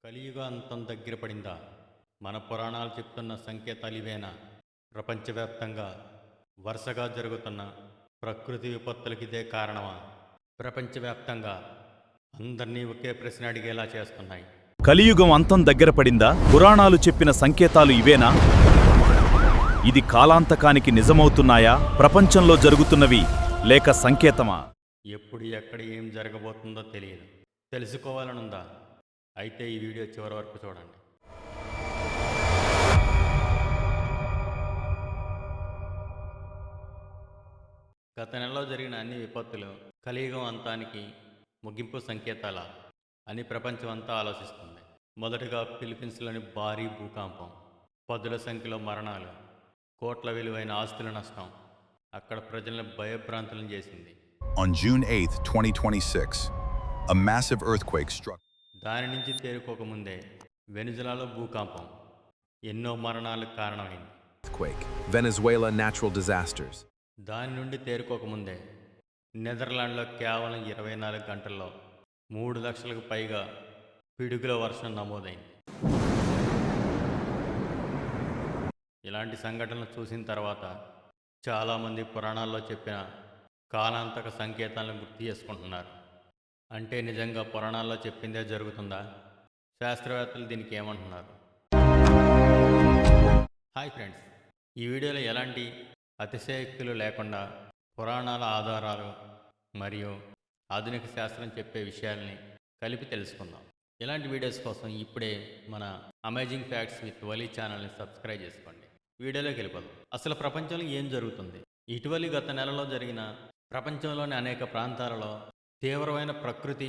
కలియుగ అంతం దగ్గర పడిందా? మన పురాణాలు చెప్తున్న సంకేతాలు ఇవేనా? ప్రపంచవ్యాప్తంగా వరుసగా జరుగుతున్న ప్రకృతి విపత్తులకి ఇదే కారణమా? ప్రపంచవ్యాప్తంగా అందరినీ ఒకే ప్రశ్న అడిగేలా చేస్తున్నాయి. కలియుగం అంతం దగ్గర పడిందా? పురాణాలు చెప్పిన సంకేతాలు ఇవేనా? ఇది కాలాంతకానికి నిజమవుతున్నాయా? ప్రపంచంలో జరుగుతున్నవి లేక సంకేతమా? ఎప్పుడు ఎక్కడ ఏం జరగబోతుందో తెలియదు. తెలుసుకోవాలనుందా? అయితే ఈ వీడియో చివరి వరకు చూడండి. గత నెలలో జరిగిన అన్ని విపత్తులు కలియుగం అంతానికి ముగింపు సంకేతాల అని ప్రపంచం అంతా ఆలోచిస్తుంది. మొదటగా ఫిలిప్పీన్స్లోని భారీ భూకంపం, పదుల సంఖ్యలో మరణాలు, కోట్ల విలువైన ఆస్తుల నష్టం అక్కడ ప్రజలను భయభ్రాంతులను చేసింది. On June 8, 2026, a massive earthquake struck. దాని నుంచి తేరుకోకముందే వెనిజులాలో భూకంపం ఎన్నో మరణాలకు కారణమైంది. Earthquake, Venezuela natural disasters. దాని నుండి తేరుకోకముందే నెదర్లాండ్లో కేవలం 24 గంటల్లో 3 లక్షలకు పైగా పిడుగుల వర్షం నమోదైంది. ఇలాంటి సంఘటనలు చూసిన తర్వాత చాలామంది పురాణాల్లో చెప్పిన కాలాంతక సంకేతాలను గుర్తు చేసుకుంటున్నారు. అంటే నిజంగా పురాణాల్లో చెప్పిందే జరుగుతుందా? శాస్త్రవేత్తలు దీనికి ఏమంటున్నారు? హాయ్ ఫ్రెండ్స్, ఈ వీడియోలో ఎలాంటి అతిశయోక్తులు లేకుండా పురాణాల ఆధారాలు మరియు ఆధునిక శాస్త్రం చెప్పే విషయాల్ని కలిపి తెలుసుకుందాం. ఇలాంటి వీడియోస్ కోసం ఇప్పుడే మన అమేజింగ్ ఫ్యాక్ట్స్ విత్ వలీ ఛానల్ని సబ్స్క్రైబ్ చేసుకోండి. వీడియోలోకి వెళ్ళిపోదాం. అసలు ప్రపంచంలో ఏం జరుగుతుంది? ఇటీవలి గత నెలలో జరిగిన ప్రపంచంలోని అనేక ప్రాంతాలలో తీవ్రమైన ప్రకృతి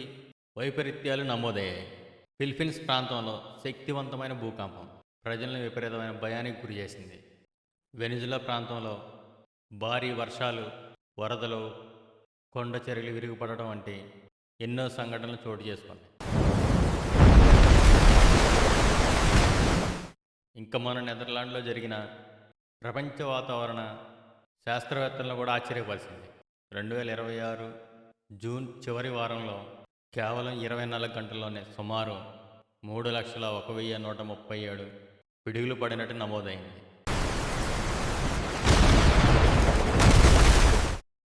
వైపరీత్యాలు నమోదయ్యాయి. ఫిలిప్పీన్స్ ప్రాంతంలో శక్తివంతమైన భూకంపం ప్రజలను విపరీతమైన భయానికి గురి చేసింది. వెనిజులా ప్రాంతంలో భారీ వర్షాలు, వరదలు, కొండ చర్యలు విరిగిపడడం వంటి ఎన్నో సంఘటనలు చోటు చేసుకున్నాయి. ఇంకా మన నెదర్లాండ్లో జరిగిన ప్రపంచ వాతావరణ శాస్త్రవేత్తలను కూడా ఆశ్చర్యపరిచింది. 2026 జూన్ చివరి వారంలో కేవలం 24 గంటల్లోనే సుమారు 3,01,137 పిడుగులు పడినట్టు నమోదైంది.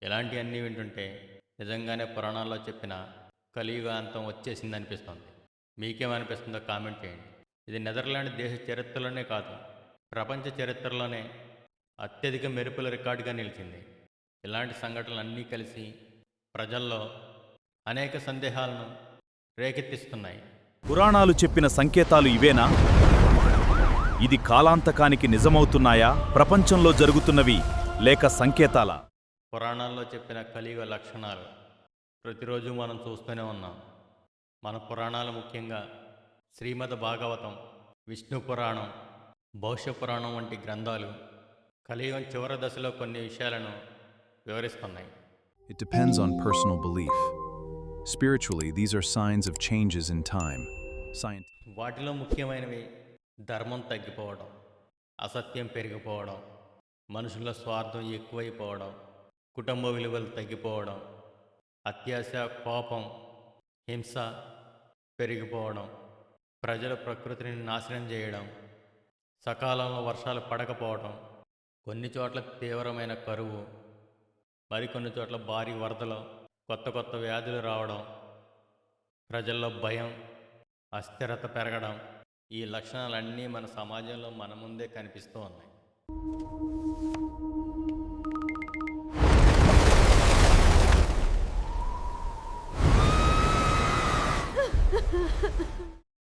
ఇలాంటివన్నీ వింటుంటే నిజంగానే పురాణాల్లో చెప్పిన కలియుగ అంతం వచ్చేసింది అనిపిస్తుంది. మీకేమనిపిస్తుందో కామెంట్ చేయండి. ఇది నెదర్లాండ్ దేశ చరిత్రలోనే కాదు, ప్రపంచ చరిత్రలోనే అత్యధిక మెరుపుల రికార్డుగా నిలిచింది. ఇలాంటి సంఘటనలు అన్నీ కలిసి ప్రజల్లో అనేక సందేహాలను రేకెత్తిస్తున్నాయి. పురాణాలు చెప్పిన సంకేతాలు ఇవేనా? ఇది కాలాంతకానికి నిజమవుతున్నాయా? ప్రపంచంలో జరుగుతున్నవి లేక సంకేతాలా? పురాణాల్లో చెప్పిన కలియుగ లక్షణాలు ప్రతిరోజు మనం చూస్తూనే ఉన్నాం. మన పురాణాలు ముఖ్యంగా శ్రీమద్ భాగవతం, విష్ణు పురాణం, భవిష్య పురాణం వంటి గ్రంథాలు కలియుగం చివరి దశలో కొన్ని విషయాలను వివరిస్తున్నాయి. It depends on personal belief. Spiritually, these are signs of changes in time. వాటిలో ముఖ్యమైనవి ధర్మం తగ్గిపోవడం, అసత్యం పెరిగిపోవడం, మనుషుల స్వార్థం ఎక్కువైపోవడం, కుటుంబ విలువలు తగ్గిపోవడం, అత్యాశ, కోపం, హింస పెరిగిపోవడం, ప్రజల ప్రకృతిని నాశనం చేయడం, సకాలంలో వర్షాలు పడకపోవడం, కొన్ని చోట్ల తీవ్రమైన కరువు, మరికొన్ని చోట్ల భారీ వరదలు, కొత్త కొత్త వ్యాధులు రావడం, ప్రజల్లో భయం, అస్థిరత పెరగడం, ఈ లక్షణాలన్నీ మన సమాజంలో మన ముందే కనిపిస్తూ ఉన్నాయి.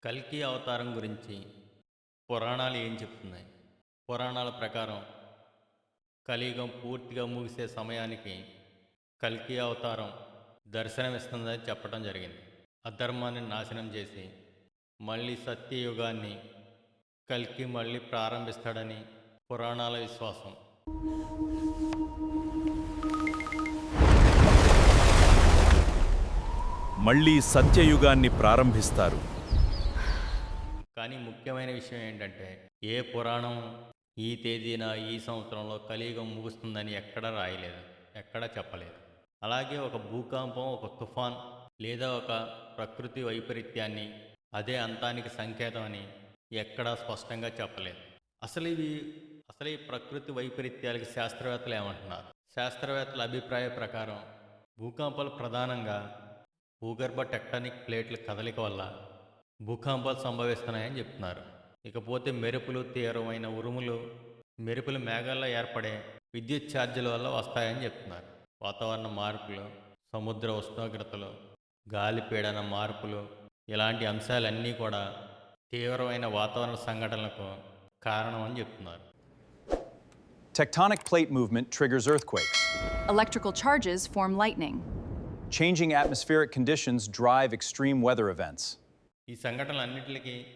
కల్కి అవతారం గురించి పురాణాలు ఏం చెప్తున్నాయి? పురాణాల ప్రకారం కలియుగం పూర్తిగా ముగిసే సమయానికి కల్కి అవతారం దర్శనమిస్తుందని చెప్పడం జరిగింది. అధర్మాన్ని నాశనం చేసి మళ్ళీ సత్యయుగాన్ని కల్కి మళ్ళీ ప్రారంభిస్తాడని పురాణాల విశ్వాసం. మళ్ళీ సత్యయుగాన్ని ప్రారంభిస్తారు. కానీ ముఖ్యమైన విషయం ఏంటంటే ఏ పురాణం ఈ తేదీన ఈ సంవత్సరంలో కలియుగం ముగుస్తుందని ఎక్కడా రాయలేదు, ఎక్కడా చెప్పలేదు. అలాగే ఒక భూకంపం, ఒక తుఫాన్ లేదా ఒక ప్రకృతి వైపరీత్యాన్ని అదే అంతానికి సంకేతం అని ఎక్కడా స్పష్టంగా చెప్పలేదు. అసలు ఈ ప్రకృతి వైపరీత్యాలకి శాస్త్రవేత్తలు ఏమంటున్నారు? శాస్త్రవేత్తల అభిప్రాయ ప్రకారం భూకంపాలు ప్రధానంగా భూగర్భ టెక్టానిక్ ప్లేట్ల కదలిక వల్ల భూకంపాలు సంభవిస్తున్నాయని చెప్తున్నారు. ఇకపోతే మెరుపులు, తీవ్రమైన ఉరుములు, మెరుపులు మేఘాల్లో ఏర్పడే విద్యుత్ ఛార్జీల వల్ల వస్తాయని చెప్తున్నారు. వాతావరణ మార్పులు, సముద్ర ఉష్ణోగ్రతలు, గాలి పీడన మార్పులు, ఇలాంటి అంశాలన్నీ కూడా తీవ్రమైన వాతావరణ సంఘటనలకు కారణం అని చెప్తున్నారు. Tectonic plate movement triggers earthquakes. Electrical charges form lightning. Changing atmospheric conditions drive extreme weather events. ఈ సంఘటనలన్నింటికి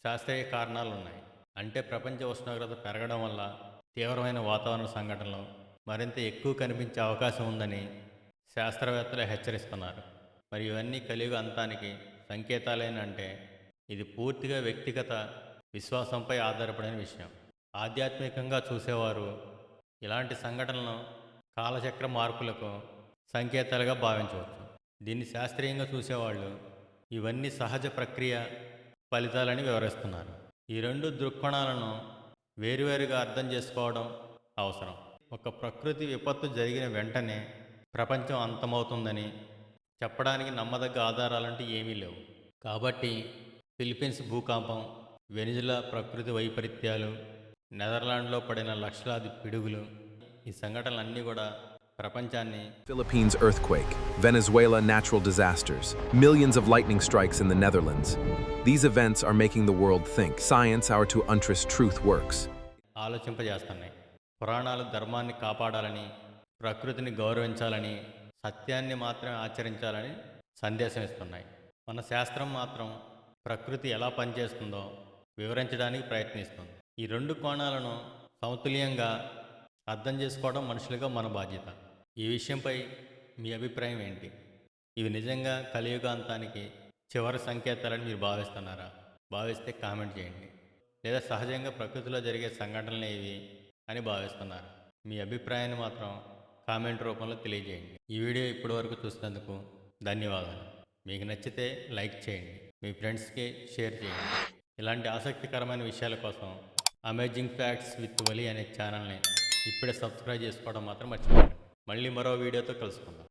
శాస్త్రీయ కారణాలు ఉన్నాయి. అంటే ప్రపంచ ఉష్ణోగ్రత పెరగడం వల్ల తీవ్రమైన వాతావరణ సంఘటనలు మరింత ఎక్కువ కనిపించే అవకాశం ఉందని శాస్త్రవేత్తలు హెచ్చరిస్తున్నారు. మరి ఇవన్నీ కలియుగ అంతానికి సంకేతాలేనంటే ఇది పూర్తిగా వ్యక్తిగత విశ్వాసంపై ఆధారపడిన విషయం. ఆధ్యాత్మికంగా చూసేవారు ఇలాంటి సంఘటనలను కాలచక్ర మార్పులకు సంకేతాలుగా భావించవచ్చు. దీన్ని శాస్త్రీయంగా చూసేవాళ్ళు ఇవన్నీ సహజ ప్రక్రియ ఫలితాలని వివరిస్తున్నారు. ఈ రెండు దృక్కోణాలను వేరువేరుగా అర్థం చేసుకోవడం అవసరం. ఒక ప్రకృతి విపత్తు జరిగిన వెంటనే ప్రపంచం అంతమవుతుందని చెప్పడానికి నమ్మదగ్గ ఆధారాలంటూ ఏమీ లేవు. కాబట్టి ఫిలిప్పీన్స్ భూకంపం, వెనిజులా ప్రకృతి వైపరీత్యాలు, నెదర్లాండ్లో పడిన లక్షలాది పిడుగులు, ఈ సంఘటనలన్నీ కూడా ప్రపంచాన్ని Philippines earthquake, Venezuela natural disasters, millions of lightning strikes in the Netherlands. These events are making the world think. Science, our to untrust truth works. ఆలోచింపజేస్తున్నాయి. పురాణాలు ధర్మాన్ని కాపాడాలని, ప్రకృతిని గౌరవించాలని, సత్యాన్ని మాత్రమే ఆచరించాలని సందేశం ఇస్తున్నాయి. మన శాస్త్రం మాత్రం ప్రకృతి ఎలా పనిచేస్తుందో వివరించడానికి ప్రయత్నిస్తుంది. ఈ రెండు కోణాలను సమతుల్యంగా అర్థం చేసుకోవడం మనుషులుగా మన బాధ్యత. ఈ విషయంపై మీ అభిప్రాయం ఏంటి? ఇవి నిజంగా కలియుగాంతానికి చివరి సంకేతాలని మీరు భావిస్తున్నారా? భావిస్తే కామెంట్ చేయండి. లేదా సహజంగా ప్రకృతిలో జరిగే సంఘటనలు ఇవి అని భావిస్తున్నారు? మీ అభిప్రాయాన్ని మాత్రం కామెంట్ రూపంలో తెలియజేయండి. ఈ వీడియో ఇప్పటివరకు చూసినందుకు ధన్యవాదాలు. మీకు నచ్చితే లైక్ చేయండి, మీ ఫ్రెండ్స్కి షేర్ చేయండి. ఇలాంటి ఆసక్తికరమైన విషయాల కోసం అమేజింగ్ ఫ్యాక్ట్స్ విత్ వలి అనే ఛానల్ని ఇప్పుడే సబ్స్క్రైబ్ చేసుకోవడం మాత్రం మర్చిపోకండి. మళ్ళీ మరో వీడియోతో కలుసుకుందాం.